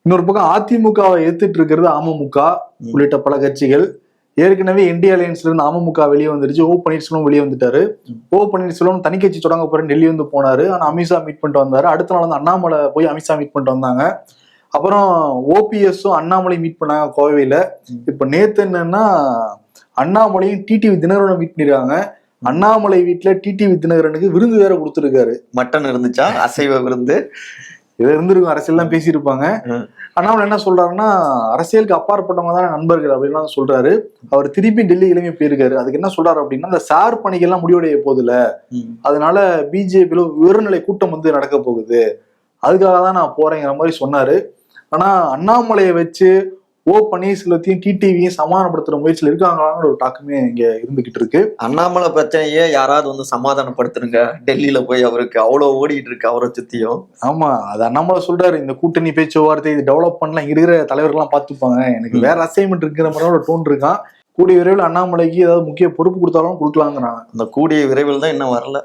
இன்னொரு பக்கம் அதிமுகவை எதிர்த்துட்டு இருக்கிறது அமமுக உள்ளிட்ட பல கட்சிகள். ஏற்கனவே இந்தியா அலையன்ஸ்ல இருந்து அமமுக வெளியே வந்துருச்சு. ஓ பன்னீர்செல்வம் வெளியே வந்துட்டாரு. ஓ பன்னீர்செல்வம் தனி கட்சி தொடங்க போறேன் டெல்லி வந்து போனாரு. ஆனா அமித்ஷா மீட் பண்ணிட்டு வந்தாரு. அடுத்த நாள் வந்து அண்ணாமலை போய் அமித்ஷா மீட் பண்ணிட்டு வந்தாங்க. அப்புறம் ஓபிஎஸும் அண்ணாமலை மீட் பண்ணாங்க கோவையில. இப்ப நேத்து என்னன்னா அண்ணாமலையும் டிடிவி தினகரனும் மீட் பண்ணிருக்காங்க. அண்ணாமலை வீட்டுல டிடிவி தினகரனுக்கு விருந்து வேற கொடுத்துருக்காரு. மட்டன் இருந்துச்சா? அசைவ விருந்து இது இருந்திருக்கும். அரசியல் எல்லாம் பேசியிருப்பாங்க. அண்ணாமலை என்ன சொல்றாருன்னா, அரசியலுக்கு அப்பாற்பட்டவங்க தான் நண்பர்கள் அப்படின்லாம் சொல்றாரு. அவர் திருப்பி டெல்லி கிளம்பி போயிருக்காரு. அதுக்கு என்ன சொல்றாரு அப்படின்னா, இந்த சார் பணிகள்லாம் முடிவடைய போகுதுல, அதனால பிஜேபியில உயர்நிலை கூட்டம் வந்து நடக்க போகுது, அதுக்காக தான் நான் போறேங்கிற மாதிரி சொன்னாரு. ஆனா அண்ணாமலையை வச்சு ஓ பன்னீர்செல்வத்தையும் டிடிவியும் சமாதானப்படுத்துற முயற்சியில் இருக்காங்களாங்கிற ஒரு டாக்குமே இங்க இருந்துகிட்டு இருக்கு. அண்ணாமலை பிரச்சனையே யாராவது வந்து சமாதானப்படுத்துருங்க, டெல்லியில போய் அவருக்கு அவ்வளவு ஓடிட்டு இருக்கு அவரை சுத்தியும். ஆமா, அது அண்ணாமலை சொல்றாரு, இந்த கூட்டணி பேச்சுவார்த்தை இது டெவலப் பண்ணலாம் இருக்கிற தலைவர்கள்லாம் பார்த்துப்பாங்க, எனக்கு வேற அசைன்மெண்ட் இருக்கிற மாதிரி ஒரு டோன் இருக்கான். கூடிய விரைவில் அண்ணாமலைக்கு ஏதாவது முக்கிய பொறுப்பு கொடுத்தாலும் கொடுக்கலாங்கிறாங்க. அந்த கூடிய விரைவில் தான் இன்னும் வரல.